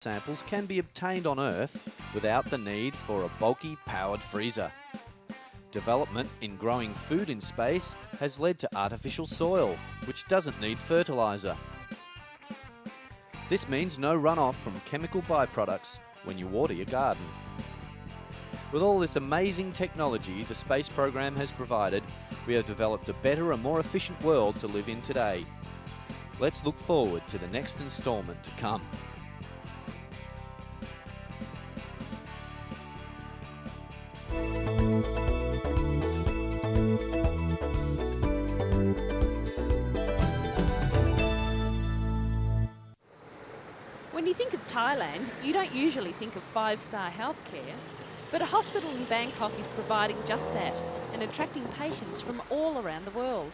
samples can be obtained on Earth without the need for a bulky powered freezer. Development in growing food in space has led to artificial soil, which doesn't need fertiliser. This means no runoff from chemical byproducts when you water your garden. With all this amazing technology the space program has provided, we have developed a better and more efficient world to live in today. Let's look forward to the next instalment to come. When you think of Thailand, you don't usually think of five-star healthcare, but a hospital in Bangkok is providing just that and attracting patients from all around the world.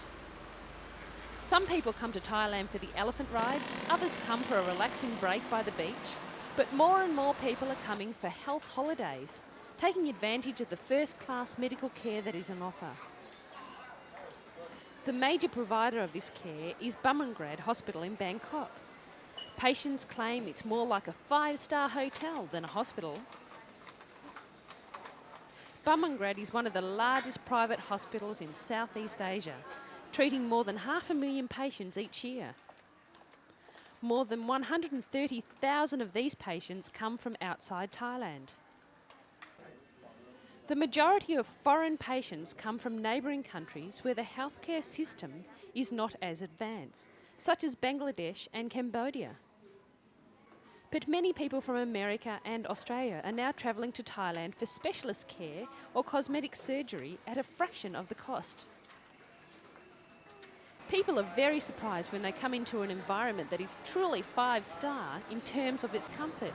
Some people come to Thailand for the elephant rides, others come for a relaxing break by the beach, but more and more people are coming for health holidays, taking advantage of the first-class medical care that is on offer. The major provider of this care is Bumrungrad Hospital in Bangkok. Patients claim it's more like a five-star hotel than a hospital. Bumrungrad is one of the largest private hospitals in Southeast Asia, treating more than 500,000 patients each year. More than 130,000 of these patients come from outside Thailand. The majority of foreign patients come from neighbouring countries where the healthcare system is not as advanced, such as Bangladesh and Cambodia. But many people from America and Australia are now travelling to Thailand for specialist care or cosmetic surgery at a fraction of the cost. People are very surprised when they come into an environment that is truly five-star in terms of its comfort.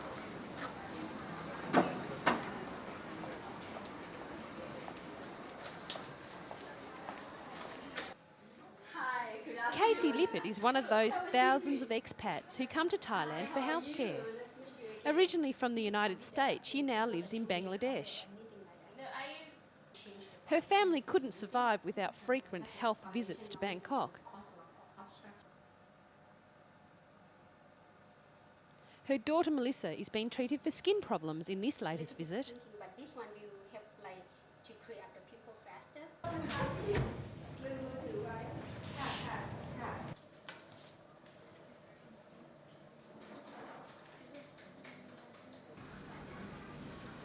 Casey Lippert is one of those thousands of expats who come to Thailand for healthcare. Originally from the United States, she now lives in Bangladesh. Her family couldn't survive without frequent health visits to Bangkok. Her daughter Melissa is being treated for skin problems in this latest visit. But this one will help to clear up the pimple faster.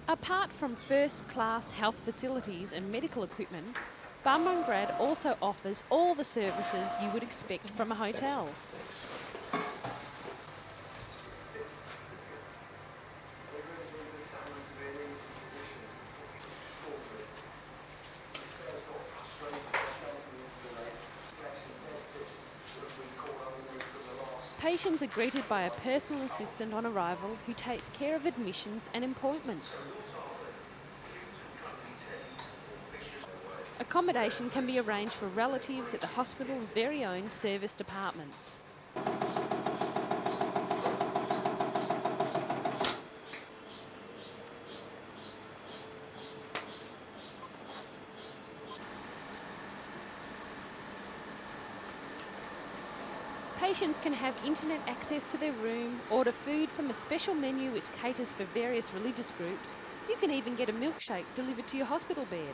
Apart from first-class health facilities and medical equipment, Bumrungrad also offers all the services you would expect from a hotel. Thanks. Patients are greeted by a personal assistant on arrival who takes care of admissions and appointments. Accommodation can be arranged for relatives at the hospital's very own service departments. Patients can have internet access to their room, order food from a special menu which caters for various religious groups. You can even get a milkshake delivered to your hospital bed.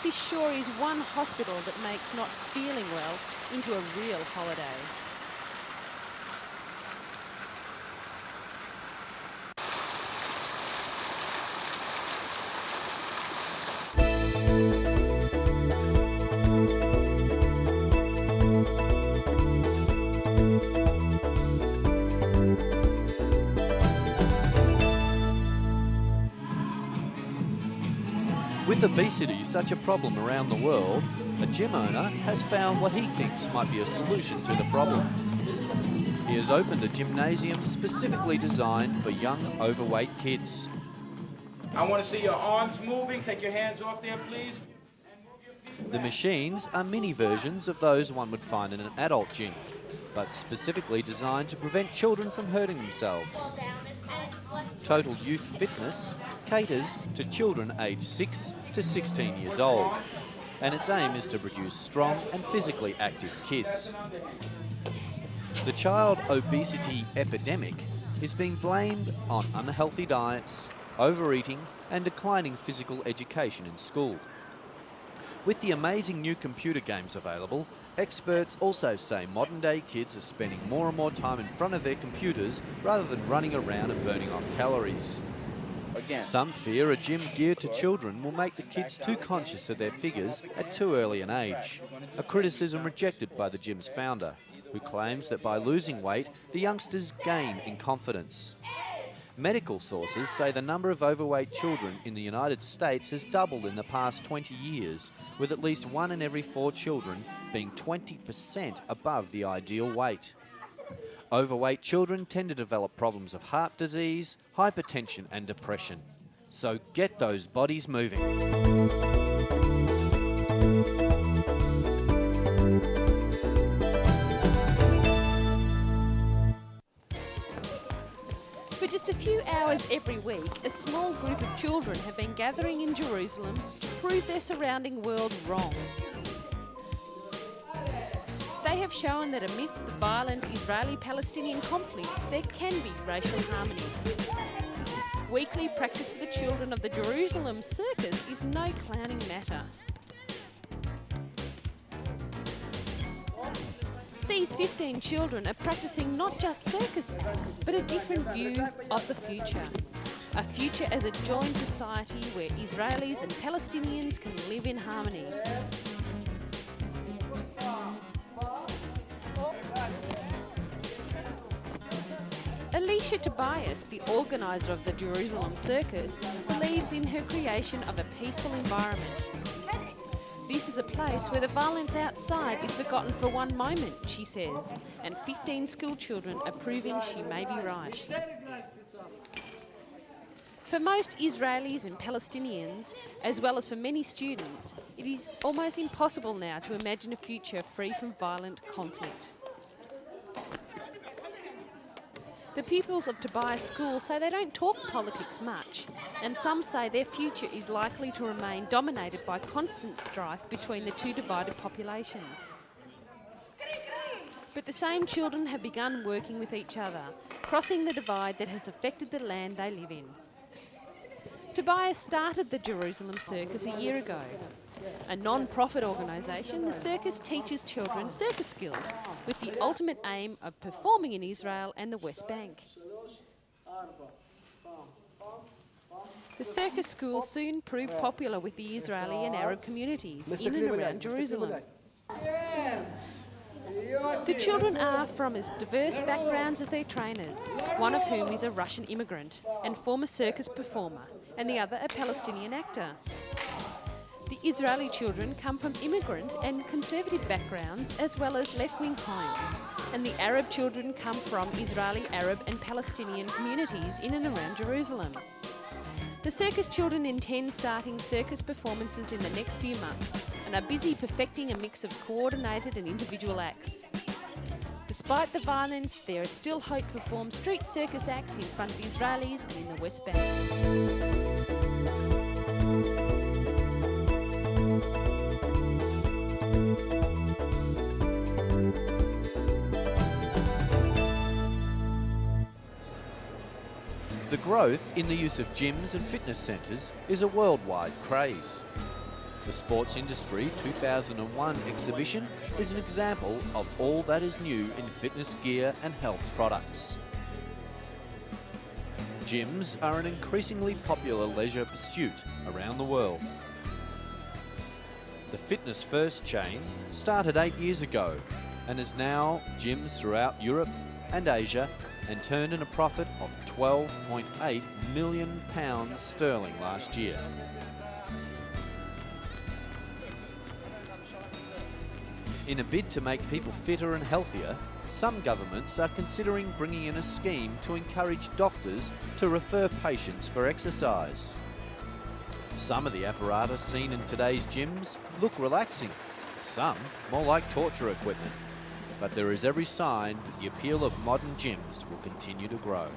This sure is one hospital that makes not feeling well into a real holiday. With obesity such a problem around the world, a gym owner has found what he thinks might be a solution to the problem. He has opened a gymnasium specifically designed for young, overweight kids. I want to see your arms moving. Take your hands off there, please. The machines are mini versions of those one would find in an adult gym, but specifically designed to prevent children from hurting themselves. Total Youth Fitness caters to children aged 6 to 16 years old. and its aim is to produce strong and physically active kids. The child obesity epidemic is being blamed on unhealthy diets, overeating, and declining physical education in school. With the amazing new computer games available, experts also say modern-day kids are spending more and more time in front of their computers rather than running around and burning off calories. Again. Some fear a gym geared to children will make the kids too conscious of their figures at too early an age, a criticism rejected by the gym's founder, who claims that by losing weight, the youngsters gain in confidence. Medical sources say the number of overweight children in the United States has doubled in the past 20 years, with at least 1 in every 4 children being 20% above the ideal weight. Overweight children tend to develop problems of heart disease, hypertension and depression. So get those bodies moving. For just a few hours every week, a small group of children have been gathering in Jerusalem to prove their surrounding world wrong. They have shown that amidst the violent Israeli-Palestinian conflict, there can be racial harmony. Weekly practice for the children of the Jerusalem circus is no clowning matter. These 15 children are practicing not just circus acts, but a different view of the future. A future as a joined society where Israelis and Palestinians can live in harmony. Alicia Tobias, the organiser of the Jerusalem circus, believes in her creation of a peaceful environment. This is a place where the violence outside is forgotten for one moment, she says, and 15 school children are proving she may be right. For most Israelis and Palestinians, as well as for many students, it is almost impossible now to imagine a future free from violent conflict. The pupils of Tobias School say they don't talk politics much, and some say their future is likely to remain dominated by constant strife between the two divided populations. But the same children have begun working with each other, crossing the divide that has affected the land they live in. Tobias started the Jerusalem Circus a year ago. A non-profit organisation, the circus teaches children circus skills with the ultimate aim of performing in Israel and the West Bank. The circus school soon proved popular with the Israeli and Arab communities in and around Jerusalem. The children are from as diverse backgrounds as their trainers, one of whom is a Russian immigrant and former circus performer, and the other a Palestinian actor. The Israeli children come from immigrant and conservative backgrounds as well as left-wing homes, and the Arab children come from Israeli, Arab and Palestinian communities in and around Jerusalem. The circus children intend starting circus performances in the next few months and are busy perfecting a mix of coordinated and individual acts. Despite the violence, there is still hope to perform street circus acts in front of Israelis and in the West Bank. The growth in the use of gyms and fitness centres is a worldwide craze. The Sports Industry 2001 exhibition is an example of all that is new in fitness gear and health products. Gyms are an increasingly popular leisure pursuit around the world. The Fitness First chain started 8 years ago and is now gyms throughout Europe and Asia, and turned in a profit of £12.8 million sterling last year. In a bid to make people fitter and healthier, some governments are considering bringing in a scheme to encourage doctors to refer patients for exercise. Some of the apparatus seen in today's gyms look relaxing, some more like torture equipment. But there is every sign that the appeal of modern gyms will continue to grow.